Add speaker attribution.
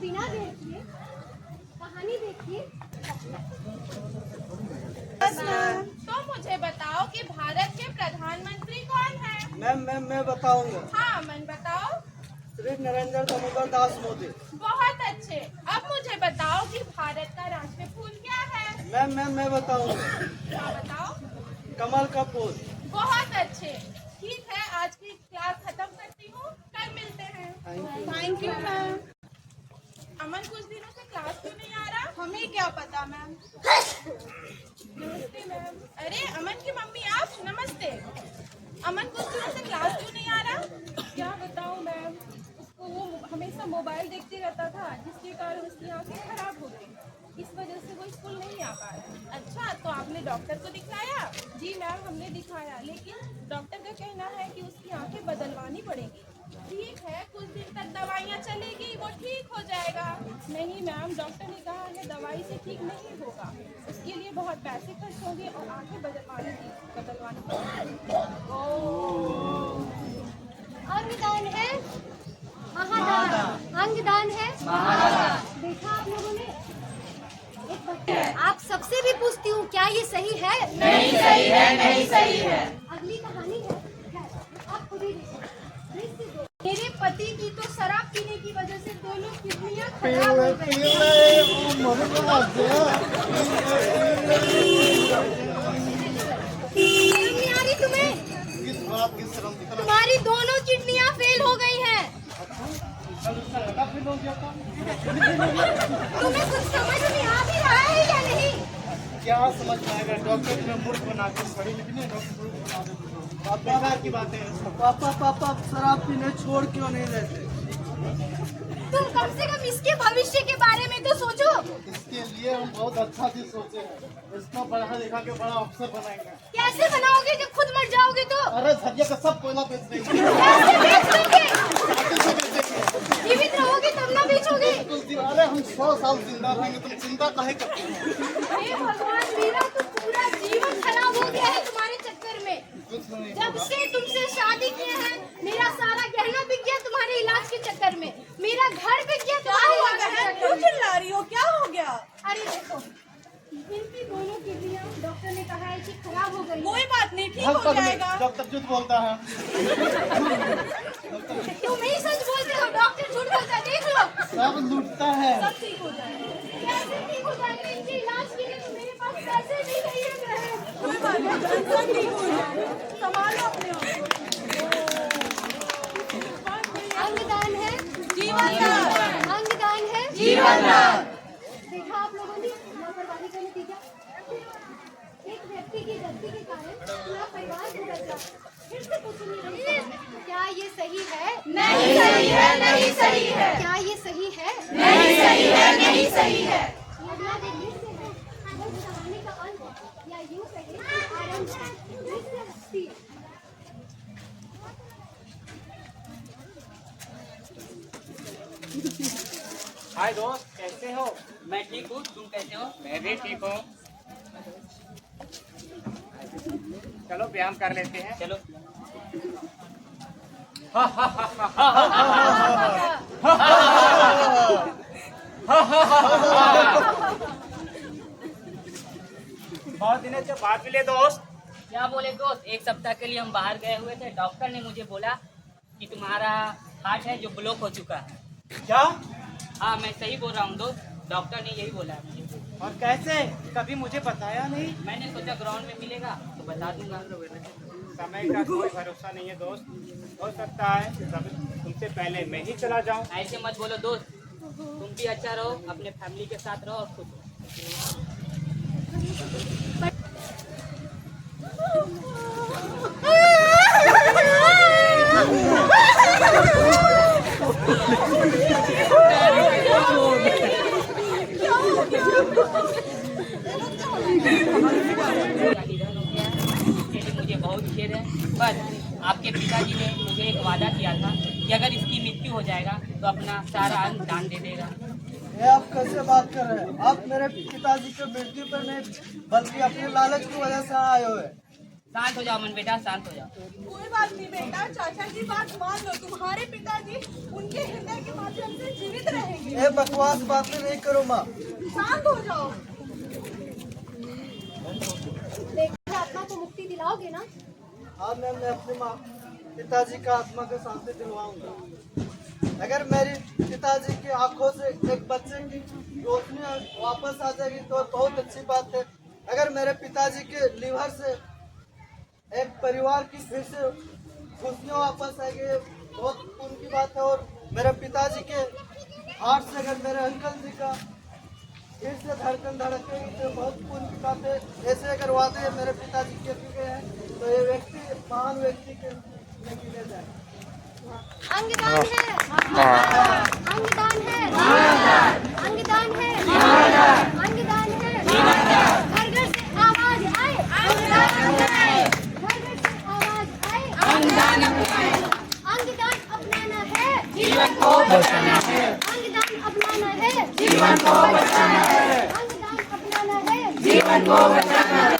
Speaker 1: बिना देर किए कहानी देखिए।
Speaker 2: तो मुझे बताओ कि भारत के प्रधानमंत्री कौन है?
Speaker 3: मैं बताऊंगा।
Speaker 2: हाँ मन बताओ।
Speaker 3: श्री नरेंद्र दामोदर दास मोदी।
Speaker 2: बहुत अच्छे। अब मुझे बताओ कि भारत का राष्ट्रीय फूल क्या है?
Speaker 3: मैं बताऊंगा।
Speaker 2: हाँ बताओ।
Speaker 3: कमल का फूल।
Speaker 2: बहुत अच्छे। ठीक है, आज की क्लास खत्म करती हूँ, कल मिलते हैं।
Speaker 1: Thank you ma'am.
Speaker 2: अमन कुछ दिनों से क्लास क्यों नहीं आ रहा?
Speaker 1: हमें क्या पता मैम।
Speaker 2: नमस्ते मैम। अरे अमन की मम्मी आप, नमस्ते। अमन कुछ दिनों से क्लास क्यों नहीं आ रहा?
Speaker 4: क्या बताऊं मैम, उसको वो हमेशा मोबाइल देखते रहता था, जिसके कारण उसकी आंखें खराब हो गई। इस वजह से वो स्कूल नहीं आ पा रहा।
Speaker 2: अच्छा, तो आपने डॉक्टर को दिखाया?
Speaker 4: जी मैम, हमने दिखाया, लेकिन डॉक्टर का कहना है कि उसकी आंखें बदलवानी पड़ेगी।
Speaker 2: ठीक है, कुछ दिन तक दवाइयाँ चलेगी, वो ठीक हो जाएगा।
Speaker 4: नहीं मैम, डॉक्टर ने कहा है दवाई से ठीक नहीं होगा, उसके लिए बहुत पैसे खर्च होंगे और आंखें बदलवानी पड़ेगी।
Speaker 1: अंगदान है महादान, अंगदान है महादान। देखा आप लोगों ने। एक बात आप सबसे भी पूछती हूँ, क्या ये सही है?
Speaker 2: नहीं सही है, नहीं सही है।
Speaker 1: अगली कहानी है, आप खुद ही देखो। मेरे पति की तो शराब पीने की वजह से दोनों किडनियां खराब हो गई। शर्म नहीं आ रही तुम्हें? तुम्हारी दोनों किडनियां फेल हो गई हैं। तुम्हें कुछ समझ में आ भी रहा है या नहीं?
Speaker 3: क्या समझ में आएगा? डॉक्टर ने मूर्ख बना के पढ़ी लिखी है, डॉक्टर मूर्ख बना देते। आप बेकार की बातें हैं। पापा शराब पीने छोड़ क्यों नहीं देते?
Speaker 1: तुम कम से कम इसके भविष्य के बारे में तो सोचो।
Speaker 3: इसके लिए हम बहुत अच्छा चीज सोचे हैं। इसको पढ़ा लिखा के बड़ा अफसर बनाएंगे।
Speaker 1: कैसे बनाओगे जब खुद मर जाओगे तो?
Speaker 3: अरे झरिया का सब कोयला बेच देंगे।
Speaker 1: कैसे बेच दोगे?
Speaker 3: कैसे बेचेंगे?
Speaker 1: जीवित रहोगे तब ना बेचोगे।
Speaker 3: अरे हम 100 साल जिंदा रहेंगे, तुम चिंता काहे करते हो?
Speaker 1: हे भगवान, मेरा तो पूरा जीवन खराब हो गया है तुम्हारे चक्कर में।
Speaker 3: कुछ नहीं।
Speaker 1: जब से तुमसे शादी किए हैं, मेरा सारा गहना बिक गया तुम्हारे इलाज के चक्कर में। मेरा घर बिक गया तुम्हारे इलाज के चक्कर में।
Speaker 2: चिल्ला रही हो, क्या हो गया?
Speaker 1: अरे देखो, इनकी दोनों किडनियां डॉक्टर ने कहा है कि खराब हो गई।
Speaker 2: कोई बात नहीं, ठीक हो जाएगा।
Speaker 3: डॉक्टर झूठ बोलता है।
Speaker 1: तुम ही सच बोलते हो, डॉक्टर झूठ बोलता है। देख लो,
Speaker 3: सब लूटता है।
Speaker 1: सब ठीक हो जाएगा। कैसे ठीक हो जाएगा? इनके इलाज के लिए तो मेरे पास पैसे भी नहीं है।
Speaker 2: कोई बात नहीं, सब ठीक हो जाएगा। संभालो अपने आप को।
Speaker 1: अंगदान है
Speaker 2: जीवन दान।
Speaker 1: अंगदान है
Speaker 2: जीवन दान।
Speaker 1: देखा आप लोगों ने लापरवाही का नतीजा। एक व्यक्ति की गलती के कारण पूरा परिवार बिगड़ गया। फिर से पूछूंगी, क्या ये सही है?
Speaker 2: नहीं सही है, नहीं सही है।
Speaker 1: क्या ये सही है?
Speaker 2: नहीं सही है, नहीं सही है।
Speaker 1: अगला देखने से है बस कहानी का अंत, या यूं कहें कि आरंभ है। दृश्य हस्ती।
Speaker 5: हाय दोस्त, कैसे हो?
Speaker 6: मैं ठीक हूँ, तुम कैसे हो?
Speaker 5: मैं भी ठीक हूँ। चलो व्यायाम कर लेते हैं।
Speaker 6: चलो।
Speaker 5: बहुत दिनों से बात मिले दोस्त।
Speaker 6: क्या बोले दोस्त, एक सप्ताह के लिए हम बाहर गए हुए थे। डॉक्टर ने मुझे बोला कि तुम्हारा हार्ट है जो ब्लॉक हो चुका है।
Speaker 5: क्या?
Speaker 6: हाँ, मैं सही बोल रहा हूँ दोस्त, डॉक्टर ने यही बोला है मुझे।
Speaker 5: और कैसे? कभी मुझे बताया नहीं।
Speaker 6: मैंने सोचा ग्राउंड में मिलेगा तो बता दूंगा।
Speaker 5: समय का कोई भरोसा नहीं है दोस्त, हो सकता है कभी तुमसे पहले मैं ही चला जाऊं।
Speaker 6: ऐसे मत बोलो दोस्त, तुम भी अच्छा रहो, अपने फैमिली के साथ रहो और खुश रहो। इसके लिए मुझे बहुत खेद है, पर आपके पिताजी ने मुझे एक वादा किया था कि अगर इसकी मृत्यु हो जाएगा तो अपना सारा अंग दान दे देगा।
Speaker 3: ये आप कैसे बात कर रहे हैं? आप मेरे पिताजी की मृत्यु पर नहीं बल्कि अपने लालच की वजह से आए हुए।
Speaker 6: शांत हो जाओ मन बेटा, शांत हो जाओ।
Speaker 2: कोई बात नहीं बेटा, चाचा की बात मान लो। तुम्हारे पिताजी उनके हृदय के माध्यम से जीवित रहेंगे।
Speaker 3: ये बकवास बातें नहीं करो माँ।
Speaker 2: शांत हो जाओ।
Speaker 1: देखकर आत्मा को मुक्ति दिलाओगे ना?
Speaker 3: हाँ मैम, मैं अपने माँ पिताजी का आत्मा को शांति दिलवाऊंगा। अगर मेरी पिताजी की आंखों से एक बच्चे की रोशनी वापस आ जाएगी तो बहुत अच्छी बात है। अगर मेरे पिताजी के लीवर से एक परिवार की फिर से खुशियाँ वापस आएगी, बहुत पुण्य की बात है। और मेरे पिताजी के हार्ट से अगर मेरे अंकल जी का फिर से धड़कन धड़केगी तो बहुत पुण्य की बात है। ऐसे अगर वादे मेरे पिताजी के चुके हैं तो ये व्यक्ति महान व्यक्ति के गिने जाए।
Speaker 1: अंगदान है, अंगदान है, अंगदान है, अंगदान है। घर घर से आवाज आए, अंगदान आए। घर घर से आवाज आए, अंगदान आए। अंगदान अपनाना है, जीवन को बचाना है। अंगदान अपनाना है, जीवन को बचाना है। अंगदान अपनाना है, जीवन को बचाना है।